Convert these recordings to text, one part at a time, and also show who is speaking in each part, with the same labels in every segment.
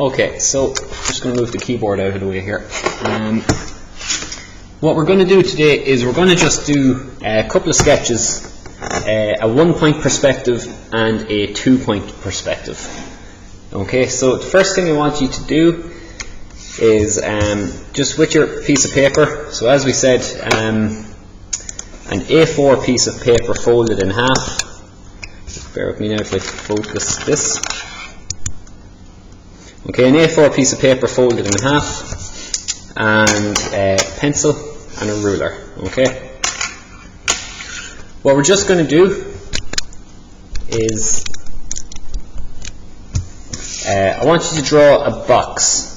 Speaker 1: Okay, so just going to move the keyboard out of the way here. What we're going to do today is we're going to just do a couple of sketches, a 1-point perspective and a 2-point perspective. Okay, so the first thing I want you to do is just with your piece of paper, so as we said, an A4 piece of paper folded in half. Just bear with me now if I focus this. Okay, an A4 piece of paper folded in half, and a pencil and a ruler. Okay. What we're just going to do is I want you to draw a box.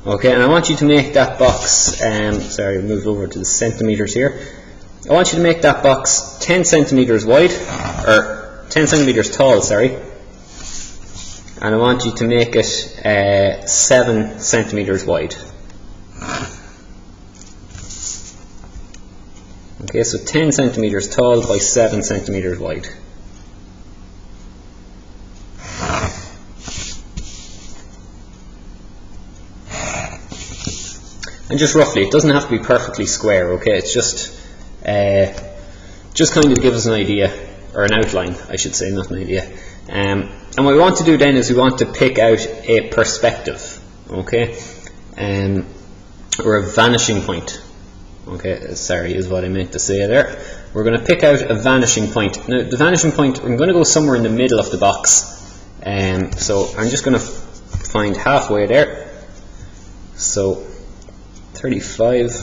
Speaker 1: Okay, and I want you to make that box. Sorry, I'll move over to the centimeters here. I want you to make that box 10 centimeters wide, or 10 centimeters tall. Sorry. And I want you to make it 7 centimeters wide. Okay, so 10 centimeters tall by 7 centimeters wide. And just roughly, it doesn't have to be perfectly square, okay? It's just kind of to give us an idea, or an outline, I should say, not an idea. And what we want to do then is we want to pick out a perspective, okay, or a vanishing point. Okay, sorry, is what I meant to say there. We're going to pick out a vanishing point. Now, the vanishing point, I'm going to go somewhere in the middle of the box. So I'm just going to find halfway there. So 35,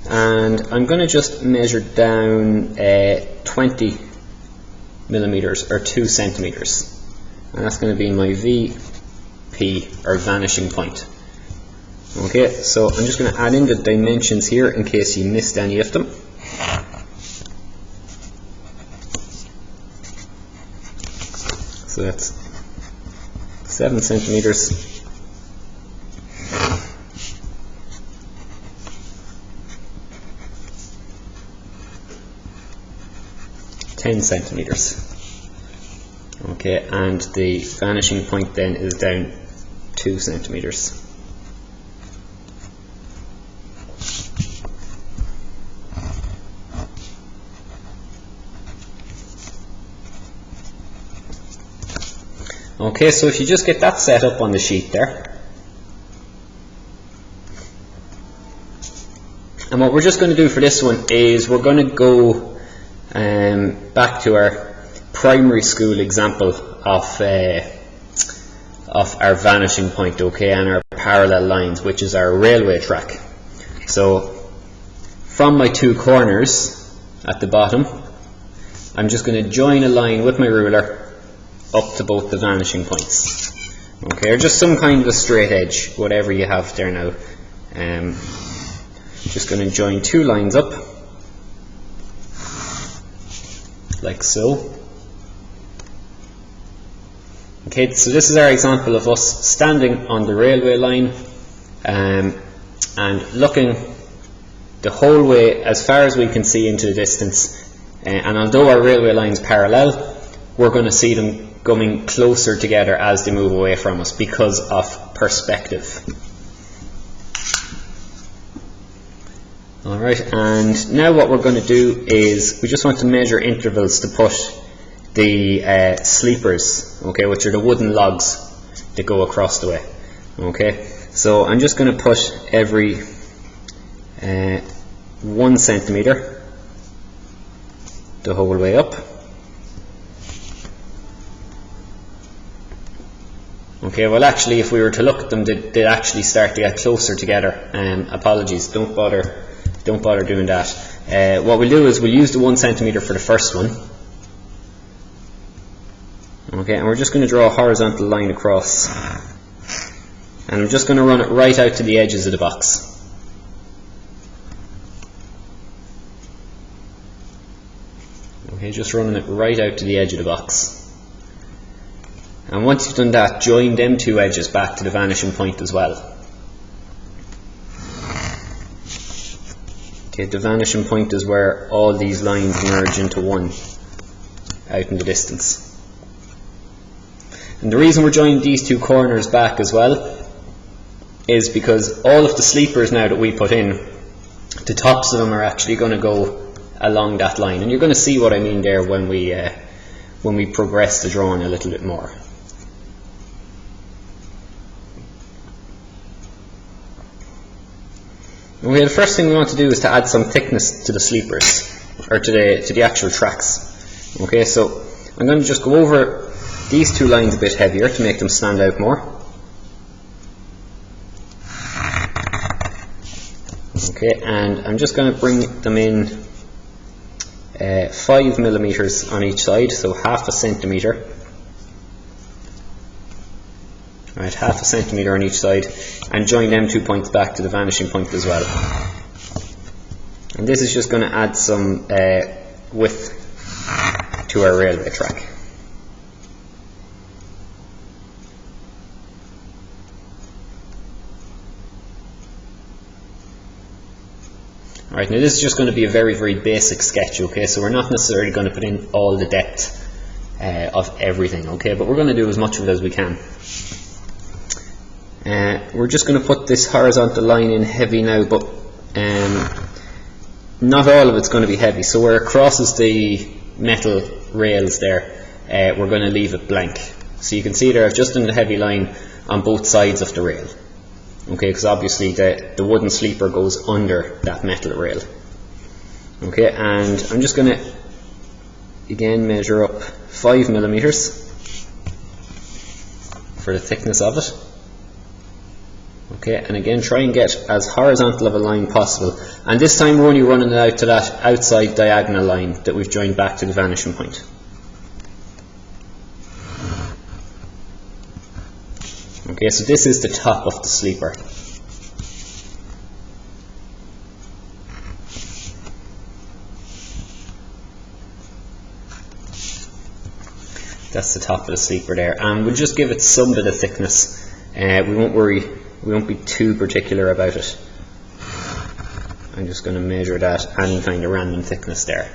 Speaker 1: and I'm going to just measure down 20 millimeters or 2 centimeters. And that's going to be my VP, or vanishing point. Okay, so I'm just going to add in the dimensions here in case you missed any of them. So that's 7 centimeters. $10 centimeters. Okay, and the vanishing point then is down 2 centimeters. Okay, so if you just get that set up on the sheet there. And what we're just going to do for this one is we're going to go back to our primary school example of our vanishing point, okay, and our parallel lines, which is our railway track. So from my 2 corners at the bottom, I'm just going to join a line with my ruler up to both the vanishing points, okay, or just some kind of a straight edge, whatever you have there now. Just going to join 2 lines up like so. Okay, so this is our example of us standing on the railway line and looking the whole way as far as we can see into the distance, and although our railway lines parallel, we're going to see them coming closer together as they move away from us because of perspective. Alright, and now what we're going to do is we just want to measure intervals to put the sleepers, okay, which are the wooden logs that go across the way. Okay, so I'm just going to put every 1 centimeter the whole way up. Okay, well actually if we were to look at them, they'd actually start to get closer together. Apologies, don't bother doing that. What we'll do is we'll use the 1 centimeter for the first one. Okay, and we're just going to draw a horizontal line across. And I'm just going to run it right out to the edges of the box. Okay, just running it right out to the edge of the box. And once you've done that, join them 2 edges back to the vanishing point as well. Okay, the vanishing point is where all these lines merge into one out in the distance. And the reason we're joining these two corners back as well is because all of the sleepers now that we put in, the tops of them are actually going to go along that line, and you're going to see what I mean there when we progress the drawing a little bit more. Okay, the first thing we want to do is to add some thickness to the sleepers, or to the actual tracks. Okay, so I'm going to just go over these two lines a bit heavier to make them stand out more. Okay, and I'm just going to bring them in 5 millimeters on each side, so half a centimeter. Right, half a centimeter on each side, and join them 2 points back to the vanishing point as well. And this is just going to add some width to our railway track. Alright, now this is just going to be a very, very basic sketch, okay, so we're not necessarily going to put in all the depth of everything, okay, but we're going to do as much of it as we can. We're just going to put this horizontal line in heavy now, but not all of it's going to be heavy, so where it crosses the metal rails there, we're going to leave it blank. So you can see there I've just done the heavy line on both sides of the rail. Okay, because obviously the wooden sleeper goes under that metal rail. Okay, and I'm just going to again measure up 5 millimeters for the thickness of it. Okay, and again try and get as horizontal of a line possible. And this time we're only running it out to that outside diagonal line that we've joined back to the vanishing point. Okay, so this is the top of the sleeper. That's the top of the sleeper there, and we'll just give it some bit of thickness. We won't be too particular about it. I'm just going to measure that, any kind of random thickness there.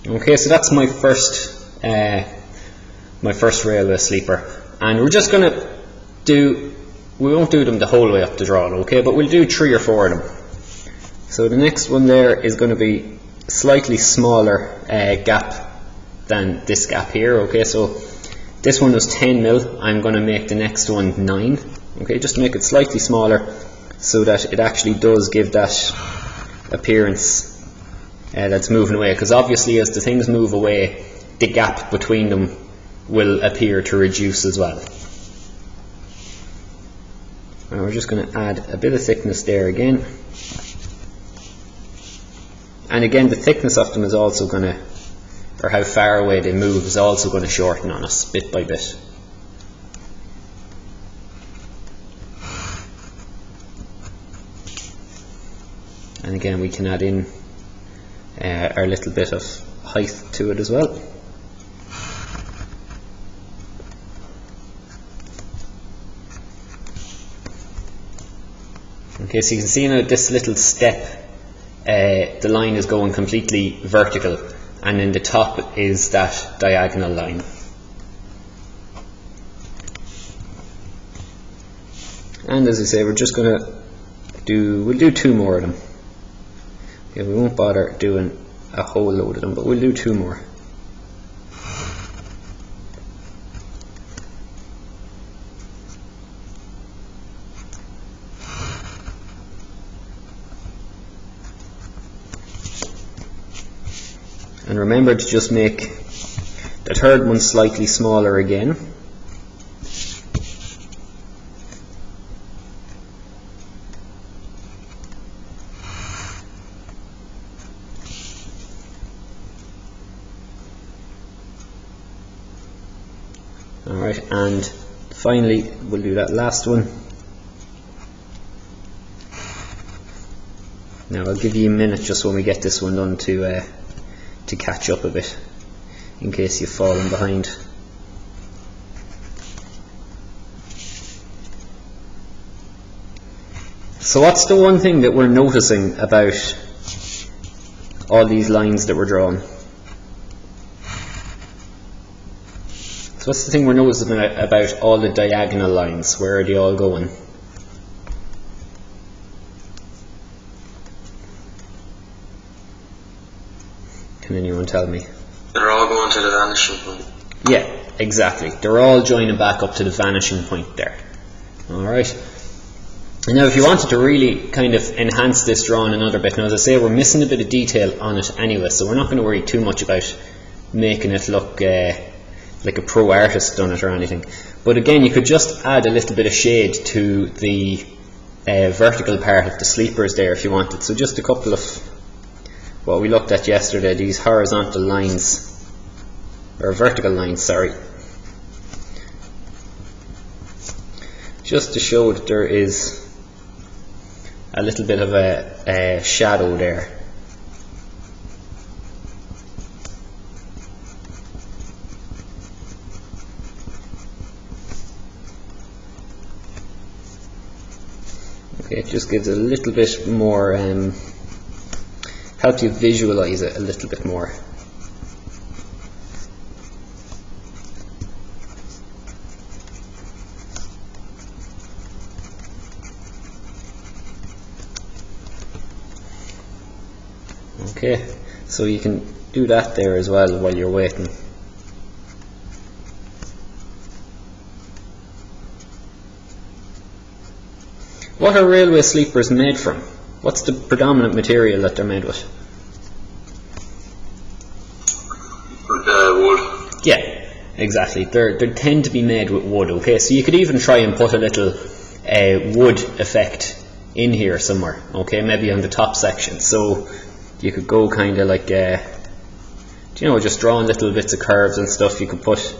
Speaker 1: Okay, so that's my first railway sleeper, and we're just going to we won't do them the whole way up the drawing, okay, but we'll do 3 or 4 of them. So the next one there is going to be slightly smaller gap than this gap here, okay, so this one was 10 mil, I'm going to make the next one 9, okay, just make it slightly smaller so that it actually does give that appearance that's moving away, because obviously as the things move away, the gap between them will appear to reduce as well. And we're just going to add a bit of thickness there again. And again, the thickness of them is also going to, or how far away they move, is also going to shorten on us bit by bit. And again, we can add in our little bit of height to it as well. Okay, so you can see now this little step, the line is going completely vertical, and then the top is that diagonal line. And as I say, we're just going to we'll do 2 more of them. Okay, we won't bother doing a whole load of them, but we'll do 2 more. And remember to just make the third one slightly smaller again. Alright, and finally we'll do that last one. Now I'll give you a minute just when we get this one done to catch up a bit, in case you've fallen behind. So what's the one thing that we're noticing about all these lines that we're drawing? So what's the thing we're noticing about all the diagonal lines? Where are they all going? Can anyone tell me?
Speaker 2: They're all going to the vanishing point.
Speaker 1: Yeah, exactly. They're all joining back up to the vanishing point there. Alright. And now if you wanted to really kind of enhance this drawing another bit, now as I say, we're missing a bit of detail on it anyway, so we're not going to worry too much about making it look like a pro artist done it or anything. But again, you could just add a little bit of shade to the vertical part of the sleepers there if you wanted. So just a couple of what we looked at yesterday, these horizontal lines, or vertical lines, sorry. Just to show that there is a little bit of a shadow there. Okay, it just gives a little bit more, helps you visualize it a little bit more. Okay, so you can do that there as well while you're waiting. What are railway sleepers made from? What's the predominant material that they're made with?
Speaker 2: Wood.
Speaker 1: Yeah, exactly. They tend to be made with wood, okay? So you could even try and put a little wood effect in here somewhere, okay? Maybe on the top section. So you could go kind of like, just drawing little bits of curves and stuff. You could put a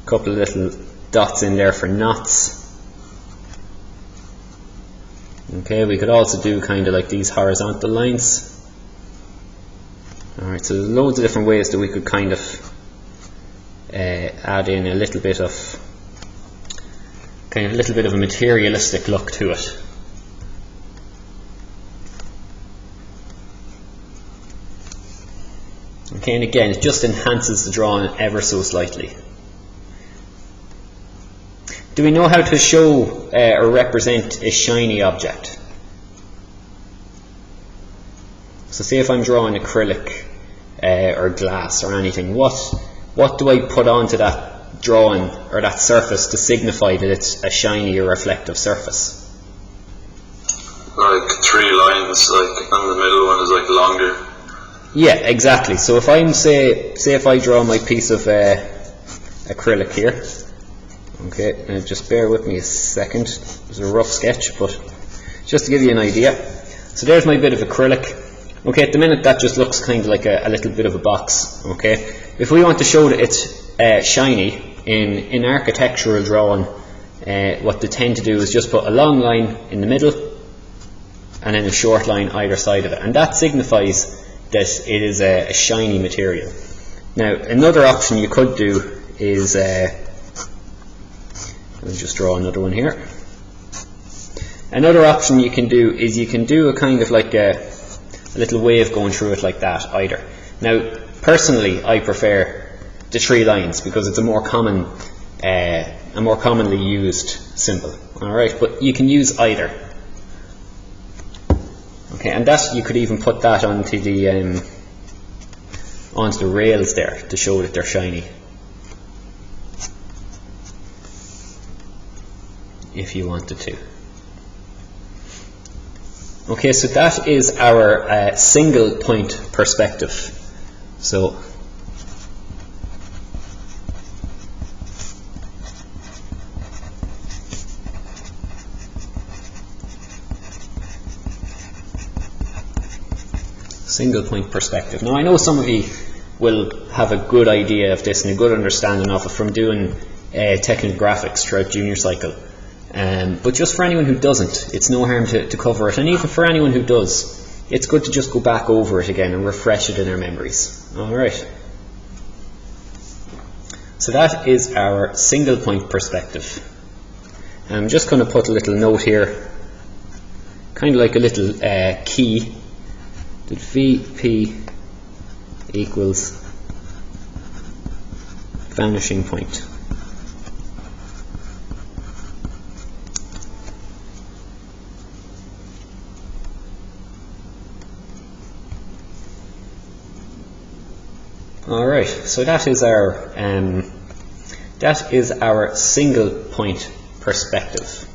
Speaker 1: couple of little dots in there for knots. Okay, we could also do kind of like these horizontal lines. Alright, so there's loads of different ways that we could kind of add in a little bit of a materialistic look to it. Okay, and again, it just enhances the drawing ever so slightly. Do we know how to show or represent a shiny object? So say if I'm drawing acrylic or glass or anything, what do I put onto that drawing or that surface to signify that it's a shiny or reflective surface?
Speaker 2: Like 3 lines, like, and the middle one is like longer.
Speaker 1: Yeah, exactly. So if I'm say if I draw my piece of acrylic here. Okay, now just bear with me a second. It's a rough sketch, but just to give you an idea. So there's my bit of acrylic. Okay, at the minute that just looks kind of like a little bit of a box. Okay, if we want to show that it's shiny in architectural drawing, what they tend to do is just put a long line in the middle and then a short line either side of it, and that signifies that it is a shiny material. Now, another option you could do is let me just draw another one here. Another option you can do is you can do a kind of like a little wave going through it like that either. Now, personally, I prefer the 3 lines because it's a more commonly used symbol. All right, but you can use either. Okay, and that you could even put that onto the rails there to show that they're shiny, if you wanted to. Okay, so that is our single point perspective. So single point perspective. Now I know some of you will have a good idea of this and a good understanding of it from doing technical graphics throughout junior cycle. But just for anyone who doesn't, it's no harm to cover it, and even for anyone who does, it's good to just go back over it again and refresh it in their memories. Alright. So that is our single point perspective. I'm just going to put a little note here, kind of like a little key, that VP equals vanishing point. Alright, so that is our single point perspective.